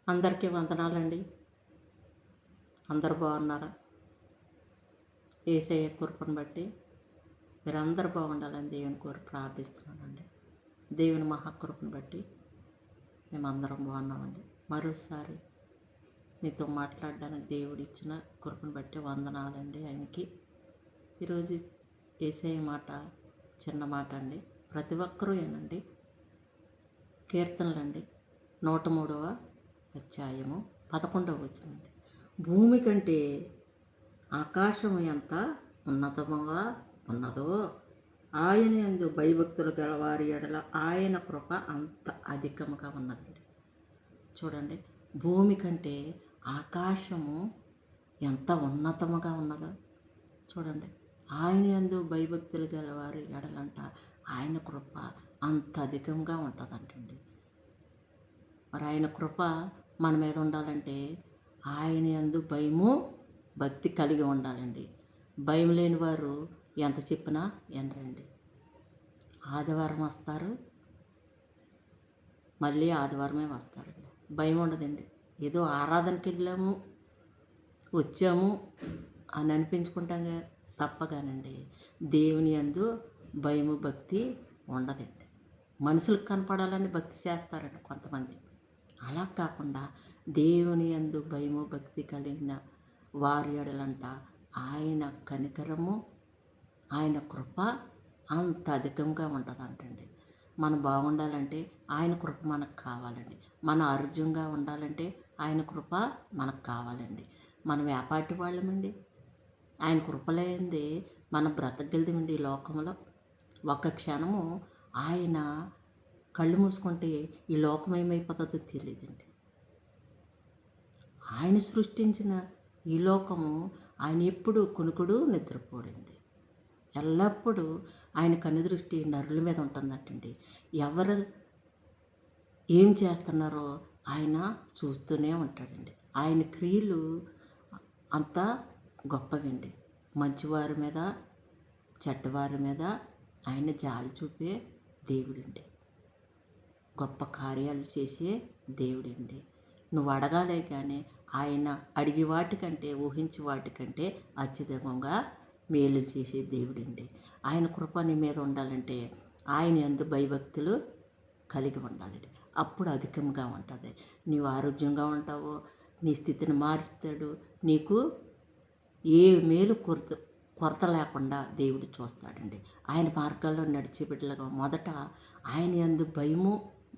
అందరికీ వందనాలండి. అందరూ బాగున్నారా? యేసయ్య కృపను బట్టి మీరందరూ బాగుండాలని దేవుని కోరి ప్రార్థిస్తున్నానండి. దేవుని మహాకృపను బట్టి మేమందరం బాగున్నామండి. మరోసారి మీతో మాట్లాడడానికి దేవుడు ఇచ్చిన కృపను బట్టి వందనాలండి ఆయనకి. ఈరోజు యేసయ్య మాట చిన్న మాట అండి. ప్రతి ఒక్కరూ ఏనండి కీర్తనలండి 103వ అధ్యాయము 11వ వచనండి. భూమి కంటే ఆకాశం ఎంత ఉన్నతముగా ఉన్నదో ఆయన యందు భయభక్తులు గలవారి ఎడల ఆయన కృప అంత అధికముగా ఉన్నదండి. చూడండి, భూమి కంటే ఆకాశము ఎంత ఉన్నతముగా ఉన్నదో చూడండి. ఆయన యందు భయభక్తులు గలవారి ఎడలంట ఆయన కృప అంత అధికంగా ఉంటుందంటండి. మరి ఆయన కృప మన మీద ఉండాలంటే ఆయన యందు భయము భక్తి కలిగి ఉండాలండి. భయం లేని వారు ఎంత చెప్పినా వినరండి. ఆదివారం వస్తారు, మళ్ళీ ఆదివారమే వస్తారండి. భయం ఉండదండి. ఏదో ఆరాధనకి వెళ్ళాము వచ్చాము అని అనిపించుకుంటాం తప్పగానండి దేవుని యందు భయము భక్తి ఉండదండి. మనుషులకు కనపడాలని భక్తి చేస్తారండి కొంతమంది. అలా కాకుండా దేవుని యందు భయము భక్తి కలిగిన వారి ఎడలంట ఆయన కనికరము ఆయన కృప అంత అధికంగా ఉంటుందంటండి. మనం బాగుండాలంటే ఆయన కృప మనకు కావాలండి. మన ఆరోగ్యంగా ఉండాలంటే ఆయన కృప మనకు కావాలండి. మనం ఏపాటి వాళ్ళమండి? ఆయన కృప లేనిదే మనం బ్రతకగలమండి ఈ లోకంలో. ఒక్క క్షణము ఆయన కళ్ళు మూసుకుంటే ఈ లోకం ఏమైపోతుందో తెలియదండి. ఆయన సృష్టించిన ఈ లోకము ఆయన ఎప్పుడు కునుకుడు నిద్రపోడండి. ఎల్లప్పుడూ ఆయన కనుదృష్టి నరుల మీద ఉంటుందటండి. ఎవరు ఏం చేస్తున్నారో ఆయన చూస్తూనే ఉంటాడండి. ఆయన క్రియలు అంత గొప్పవండి. మంచివారి మీద చెడ్డవారి మీద ఆయన జాలి చూపే దేవుడండి. గొప్ప కార్యాలు చేసే దేవుడండి. నువ్వు అడగాలే కానీ ఆయన అడిగి వాటికంటే ఊహించి వాటికంటే అత్యధికంగా మేలు చేసే దేవుడండి. ఆయన కృప నీ మీద ఉండాలంటే ఆయన యందు భయభక్తులు కలిగి ఉండాలండి. అప్పుడు అధికంగా ఉంటుంది. నీవు ఆరోగ్యంగా ఉంటావో నీ స్థితిని మారుస్తాడు. నీకు ఏ మేలు కొరత లేకుండా దేవుడు చూస్తాడండి. ఆయన మార్గాల్లో నడిచే బిడ్డలుగా మొదట ఆయన యందు భయము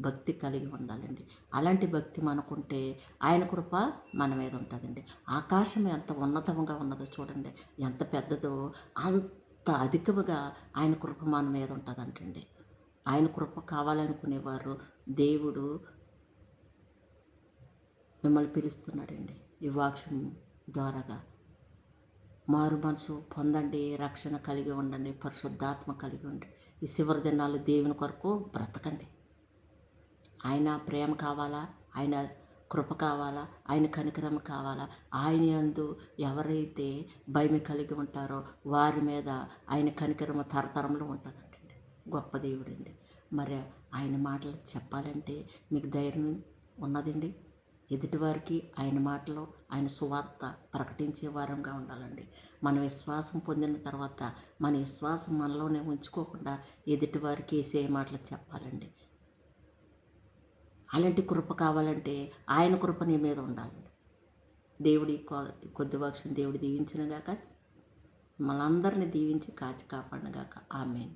భక్తి కలిగి ఉండాలండి. అలాంటి భక్తి మనకుంటే ఆయన కృప మన మీద ఉంటుందండి. ఆకాశం ఎంత ఉన్నతంగా ఉన్నదో చూడండి, ఎంత పెద్దదో అంత అధికముగా ఆయన కృప మన మీద ఉంటుందంటండి. ఆయన కృప కావాలనుకునేవారు దేవుడు మిమ్మల్ని పిలుస్తున్నాడండి. ఈ వాక్యం ద్వారాగా మారు మనసు పొందండి, రక్షణ కలిగి ఉండండి, పరిశుద్ధాత్మ కలిగి ఉండండి. ఈ చివరి దినాలు దేవుని కొరకు బ్రతకండి. ఆయన ప్రేమ కావాలా, ఆయన కృప కావాలా, ఆయన కనికరం కావాలా. ఆయన యందు ఎవరైతే భయం కలిగి ఉంటారో వారి మీద ఆయన కనికరము తరతరంలో ఉంటుందంటండి. గొప్ప దేవుడండి. మరి ఆయన మాటలు చెప్పాలంటే మీకు ధైర్యం ఉన్నదండి. ఎదుటివారికి ఆయన మాటలు ఆయన సువార్త ప్రకటించే వారంగా ఉండాలండి. మన విశ్వాసం పొందిన తర్వాత మన విశ్వాసం మనలోనే ఉంచుకోకుండా ఎదుటివారికి వేసే మాటలు చెప్పాలండి. అలాంటి కృప కావాలంటే ఆయన కృప నీ మీద ఉండాలండి. దేవుడి కొద్ది వాక్యం దేవుడు దీవించినగాక, మనందరినీ దీవించి కాచి కాపాడినగాక. ఆమేన్.